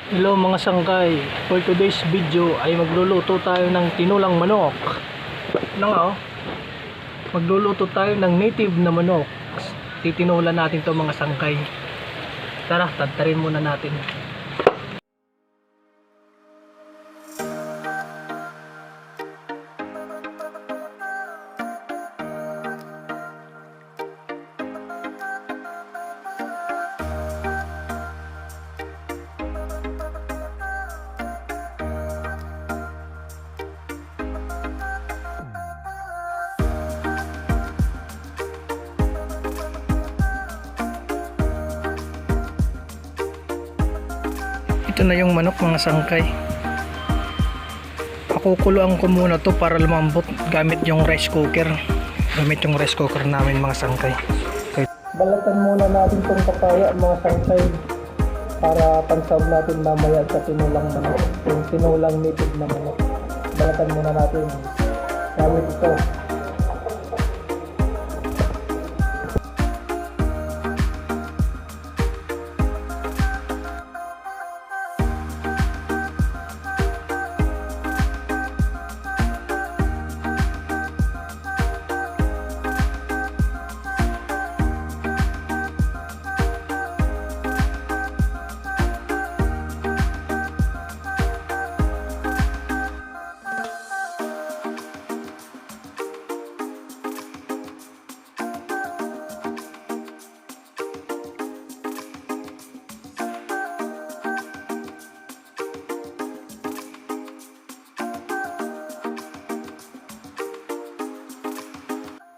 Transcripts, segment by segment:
Hello mga sangkay, for today's video ay magluluto tayo ng tinulang manok. Ano nga oh? Magluluto tayo ng native na manok. Titinulan natin to mga sangkay. Tara, tadtarin muna natin. Ito na yung manok mga sangkay. Pakukuluan ko muna to para lumambot gamit yung rice cooker. Gamit yung rice cooker namin mga sangkay. Okay. Balatan muna natin tong papaya mga sangkay para pansawag natin mamaya sa tinulang manok. Yung tinulang native na manok. Balatan muna natin gamit ito.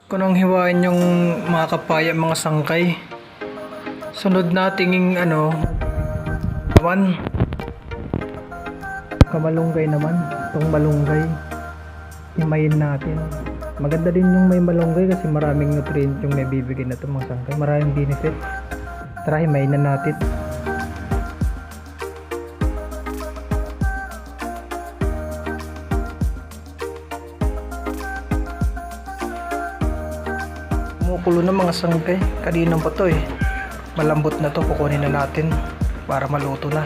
Kung anong hiwain yung mga kapaya mga sangkay, sunod nating naman kamalunggay naman. Itong malunggay himayin natin. Maganda din yung may malunggay kasi maraming nutrient yung nabibigay na ito mga sangkay, maraming benefit. Tara, himayin na natin. Kumukulo na mga sangkay, kanina pa to malambot na to, kukunin na natin para maluto na.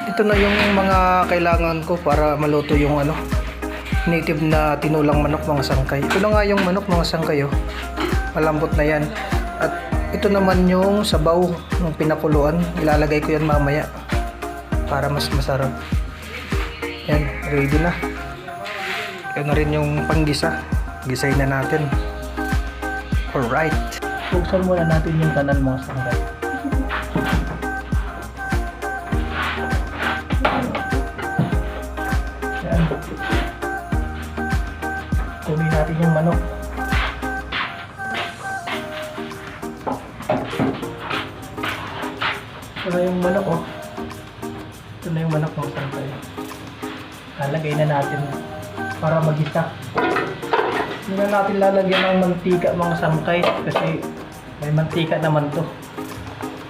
Ito na yung mga kailangan ko para maluto yung native na tinulang manok mga sangkay. Ito na nga yung manok mga sangkay malambot na yan. At ito naman yung sabaw ng pinakuluan, ilalagay ko yan mamaya para mas masarap. Yan, ready na. Ito na rin yung panggisa, gisayin na natin. Alright, buksan muna natin yung kanan mga sangkay. Yan, kunin natin yung manok. Ito na yung manok Ito na yung manok mga sangkay. Lalagay na natin para magisa. Hindi na natin lalagyan ng mantika mga sangkay kasi may mantika naman to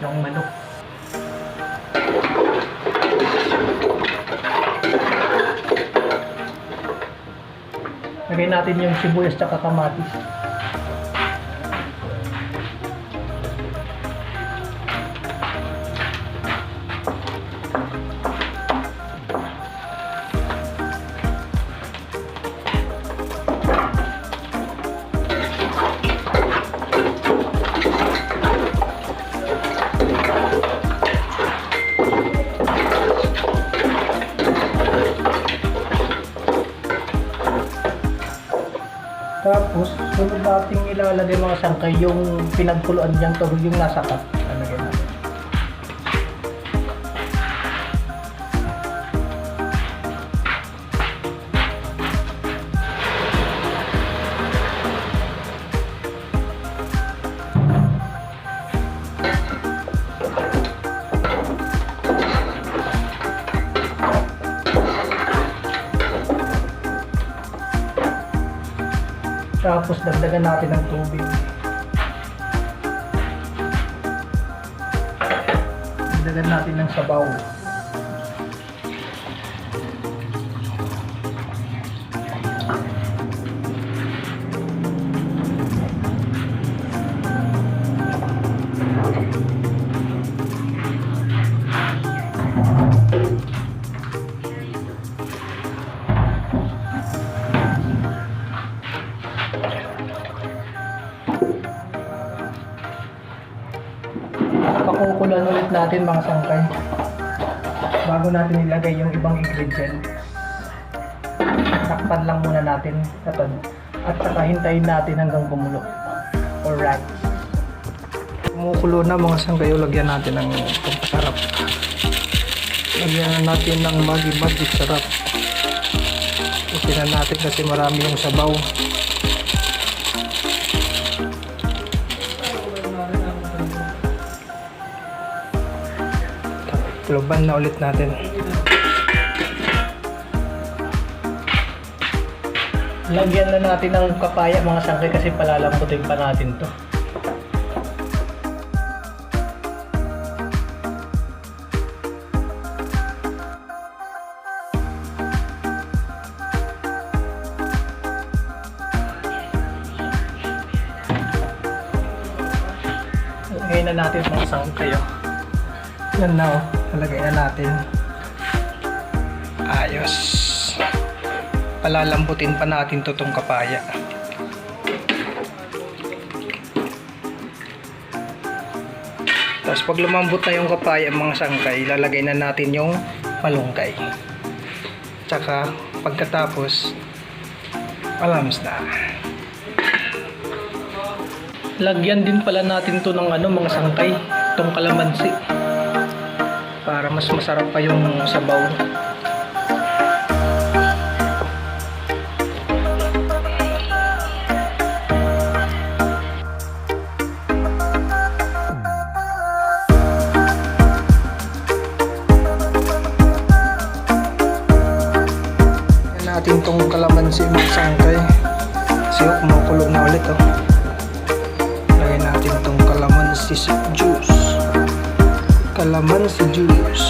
yung manok. Lagay natin yung sibuyas at kamatis. Tapos, sunod nating ilalagay mga sangkay yung pinagkuluan niyang tuhog, yung nasa cup. Lalagay natin. Tapos dagdagan natin ng tubig. Dagdagan natin ng sabaw. natin mga sangkay. Bago natin ilagay yung ibang ingredient, takpan lang muna natin ito. At saka hintayin natin hanggang kumulo. Alright. Kumukulo na mga sangkay, lagyan natin ng pampasarap. Lagyan na natin ng Magic sarap. Tingnan natin kasi marami yung sabaw. Kluban na ulit natin. Lagyan na natin ng papaya mga sangkay kasi palalambutin pa natin to. Lagay na natin mga sangkay. Yan na nalagay na natin. Ayos. Palalambutin pa natin tong kapaya. Tapos pag lumambot na yung kapaya mga sangkay, ilalagay na natin yung malunggay. Tsaka pagkatapos alams na. Lagyan din pala natin to ng mga sangkay, itong kalamansi. Para mas masarap pa yung sabaw. Yan natin tong kalamansi mga sangkay. Kasi kumukulo na ulit Lagyan natin tong kalamansi juice. Kalamansi juice.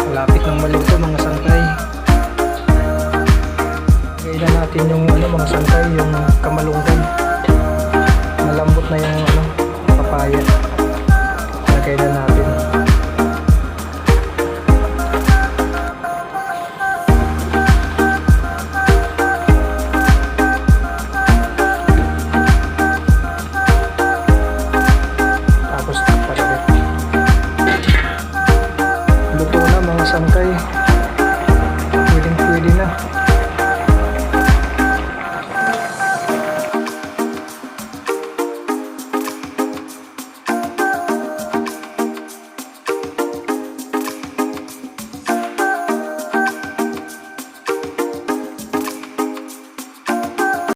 Malapit ng maluto mga sangkay. Lagyan na natin yung mga sangkay, yung kamalunggay.